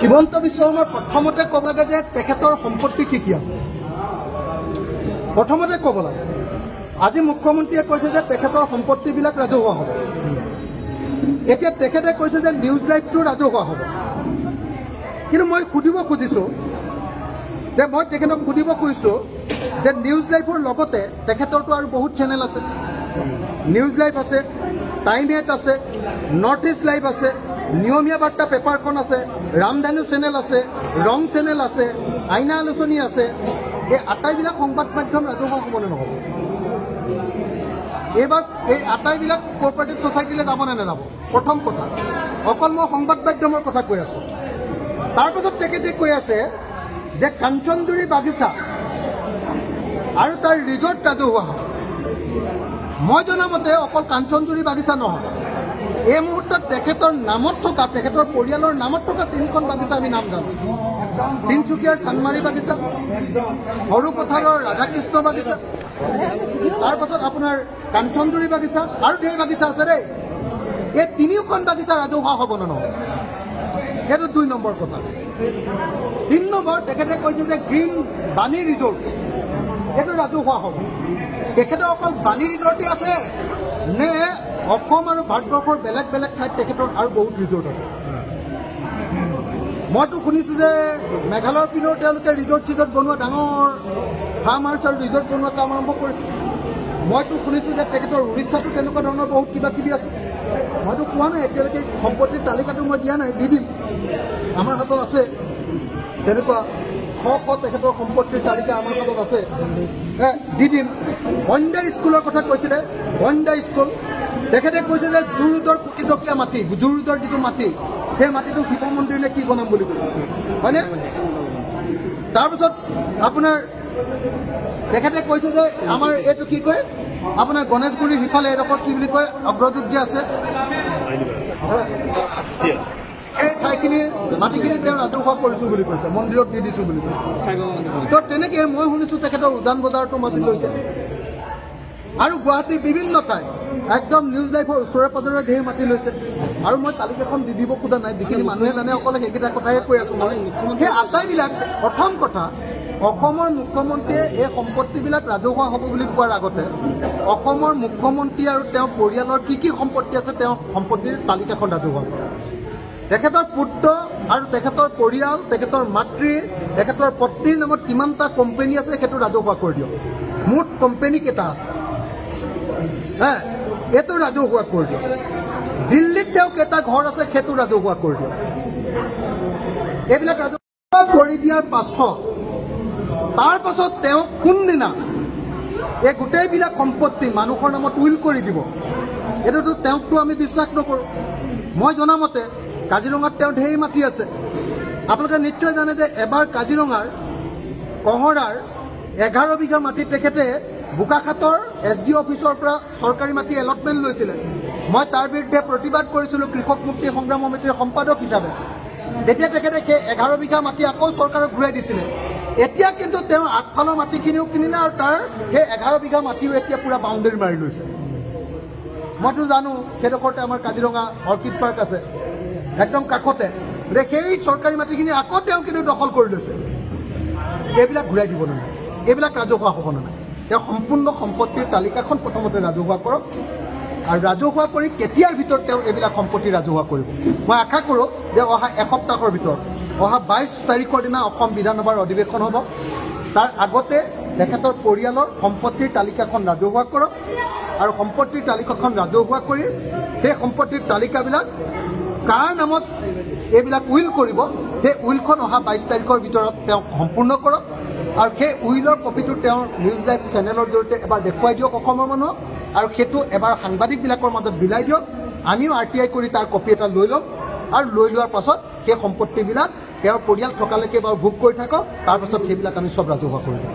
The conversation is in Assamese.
হিমন্ত বিশ্ব শৰ্মাৰ প্ৰথমতে ক'ব লাগে যে তেখেতৰ সম্পত্তি কি কি আছে। প্ৰথমতে ক'ব লাগে আজি মুখ্যমন্ত্ৰীয়ে কৈছে যে তেখেতৰ সম্পত্তিবিলাক ৰাজহুৱা হ'ব। এতিয়া তেখেতে কৈছে যে নিউজ লাইভটো ৰাজহুৱা হ'ব। কিন্তু মই সুধিব খুজিছোঁ যে মই তেখেতক সুধিব খুজিছোঁ যে নিউজ লাইভৰ লগতে তেখেতৰতো আৰু বহুত চেনেল আছে। নিউজ লাইভ আছে, টাইম 8 আছে, নৰ্থ ইষ্ট লাইভ আছে, নিয়মীয়া বাৰ্তা পেপাৰখন আছে, ৰামধানু চেনেল আছে, ৰং চেনেল আছে, আইনা আলোচনী আছে। এই আটাইবিলাক সংবাদ মাধ্যম ৰাজহুৱা হ'বনে নহ'ব? এইবাৰ এই আটাইবিলাক কোঅপাৰেটিভ ছ'চাইটিলৈ যাবনে নাযাব? প্ৰথম কথা অকল মই সংবাদ মাধ্যমৰ কথা কৈ আছোঁ। তাৰপাছত তেখেতে কৈ আছে যে কাঞ্চনজুৰি বাগিচা আৰু তাৰ ৰিজৰ্ট ৰাজহুৱা হ'ব। মই জনামতে অকল কাঞ্চনজুৰি বাগিচা নহয়, এই মুহূৰ্তত তেখেতৰ নামত থকা, তেখেতৰ পৰিয়ালৰ নামত থকা 3খন বাগিচা আমি নাম জানো। তিনিচুকীয়াৰ চানমাৰী বাগিচা, সৰুপথাৰৰ ৰাধাকৃষ্ণ বাগিচা, তাৰপাছত আপোনাৰ কাঞ্চনজুৰি বাগিচা আৰু ঢেৰ বাগিচা আছে দেই। এই 3খন বাগিচা ৰাজহুৱা হ'ব নে নহয়, সেইটো 2 নম্বৰ কথা। 3 নম্বৰ তেখেতে কৈছে যে গ্ৰীণ বাণী ৰিজৰ্ট সেইটো ৰাজহুৱা হ'ব। তেখেতৰ অকল বাণী ৰিজৰ্টে আছে নে অসম আৰু ভাৰতবৰ্ষৰ বেলেগ বেলেগ ঠাইত তেখেতৰ আৰু বহুত ৰিজৰ্ট আছে? মইতো শুনিছোঁ যে মেঘালয়ৰ পিনেও তেওঁলোকে ৰিজৰ্ট বনোৱা, ডাঙৰ ফাৰ্ম হাউচ আৰু ৰিজৰ্ট বনোৱা কাম আৰম্ভ কৰিছে। মইতো শুনিছোঁ যে তেখেতৰ উৰিষ্যাতো তেনেকুৱা ধৰণৰ বহুত কিবা কিবি আছে। মইতো কোৱা নাই, এতিয়ালৈকে সম্পত্তিৰ তালিকাটো মই দিয়া নাই, দি দিম। আমাৰ হাতত আছে তেনেকুৱা শ তেখেতৰ সম্পত্তিৰ তালিকা আমাৰ হাতত আছে, দি দিম। বন্দা স্কুলৰ কথা কৈছিলে, বন্দা স্কুল তেখেতে কৈছে যে জুৰুডৰ কোটিটকীয়া মাটি, জুৰুডৰ যিটো মাটি, সেই মাটিটো শিৱ মন্দিৰ নে কি বনাম বুলি কৈছে, হয়নে? তাৰপিছত আপোনাৰ তেখেতে কৈছে যে আমাৰ এইটো কি কয়, আপোনাৰ গণেশগুৰিৰ সিফালে এডোখৰ কি বুলি কয়, অগ্ৰদূত যে আছে, সেই ঠাইখিনিৰ মাটিখিনি তেওঁ ৰাজহুৱা কৰিছোঁ বুলি কৈছে, মন্দিৰত দি দিছোঁ বুলি কৈছে। তো তেনেকে মই শুনিছোঁ তেখেতৰ উজান বজাৰতো মাটি লৈছে আৰু গুৱাহাটীৰ বিভিন্ন ঠাই একদম নিউজ লাইভৰ ওচৰে পাজৰে ধেৰ মাটি লৈছে। আৰু মই তালিকাখন দি দিব খোজা নাই, যিখিনি মানুহে জানে অকল সেইকেইটা কথাহে কৈ আছোঁ মই। সেই আটাইবিলাক প্ৰথম কথা, অসমৰ মুখ্যমন্ত্ৰীয়ে এই সম্পত্তিবিলাক ৰাজহুৱা হ'ব বুলি কোৱাৰ আগতে অসমৰ মুখ্যমন্ত্ৰী আৰু তেওঁৰ পৰিয়ালৰ কি কি সম্পত্তি আছে তেওঁ সম্পত্তিৰ তালিকাখন ৰাজহুৱা কৰে। তেখেতৰ পুত্ৰ আৰু তেখেতৰ পৰিয়াল, তেখেতৰ মাতৃ, তেখেতৰ পত্নীৰ নামত কিমানটা কোম্পানী আছে সেইটো ৰাজহুৱা কৰি দিয়ক। মুঠ কোম্পানী কেইটা আছে এইটো ৰাজহুৱা কৰি দিয়ক। দিল্লীত তেওঁ কেইটা ঘৰ আছে সেইটো ৰাজহুৱা কৰি দিয়ক। এইবিলাক ৰাজহুৱা কৰি দিয়াৰ পাছত তাৰপাছত তেওঁ কোনদিনা এই গোটেইবিলাক সম্পত্তি মানুহৰ নামত উইল কৰি দিব, এইটোতো তেওঁকতো আমি বিশ্বাস নকৰোঁ। মই জনামতে কাজিৰঙাত তেওঁ ঢেৰ মাটি আছে। আপোনালোকে নিশ্চয় জানে যে এবাৰ কাজিৰঙাৰ কহৰাৰ 11 বিঘা মাটি তেখেতে বোকাখাতৰ SDO অফিচৰ পৰা চৰকাৰী মাটি এলটমেণ্ট লৈছিলে। মই তাৰ বিৰুদ্ধে প্ৰতিবাদ কৰিছিলোঁ কৃষক মুক্তি সংগ্ৰাম সমিতিৰ সম্পাদক হিচাপে। তেতিয়া তেখেতে সেই 11 বিঘা মাটি আকৌ চৰকাৰক ঘূৰাই দিছিলে। এতিয়া কিন্তু তেওঁ আগফালৰ মাটিখিনিও কিনিলে আৰু তাৰ সেই 11 বিঘা মাটিও এতিয়া পুৰা বাউণ্ডেৰী মাৰি লৈছে। মইতো জানো সেইডোখৰতে আমাৰ কাজিৰঙা অৰ্কিড পাৰ্ক আছে, একদম কাষতে। সেই চৰকাৰী মাটিখিনি আকৌ তেওঁ কিন্তু দখল কৰি লৈছে। এইবিলাক ঘূৰাই দিব নালাগে, এইবিলাক ৰাজহুৱা হ'ব নালাগে। তেওঁ সম্পূৰ্ণ সম্পত্তিৰ তালিকাখন প্ৰথমতে ৰাজহুৱা কৰক আৰু ৰাজহুৱা কৰি কেতিয়াৰ ভিতৰত তেওঁ এইবিলাক সম্পত্তি ৰাজহুৱা কৰিব। মই আশা কৰোঁ যে অহা এসপ্তাহৰ ভিতৰত, অহা 22 তাৰিখৰ দিনা অসম বিধানসভাৰ অধিৱেশন হ'ব। তাৰ আগতে তেখেতৰ পৰিয়ালৰ সম্পত্তিৰ তালিকাখন ৰাজহুৱা কৰক আৰু সম্পত্তিৰ তালিকাখন ৰাজহুৱা কৰি সেই সম্পত্তিৰ তালিকাবিলাক কাৰ নামত এইবিলাক উইল কৰিব, সেই উইলখন অহা 22 তাৰিখৰ ভিতৰত তেওঁ সম্পূৰ্ণ কৰক। আৰু সেই উইলৰ কপিটো তেওঁৰ নিউজ লাইভ চেনেলৰ জৰিয়তে এবাৰ দেখুৱাই দিয়ক অসমৰ মানুহক, আৰু সেইটো এবাৰ সাংবাদিকবিলাকৰ মাজত বিলাই দিয়ক। আমিও RTI কৰি তাৰ কপি এটা লৈ ল'ম আৰু লৈ লোৱাৰ পাছত সেই সম্পত্তিবিলাক তেওঁৰ পৰিয়াল থকালৈকে বাৰু ভোগ কৰি থাকক, তাৰপাছত সেইবিলাক আমি চব ৰাজহুৱা কৰি দিম।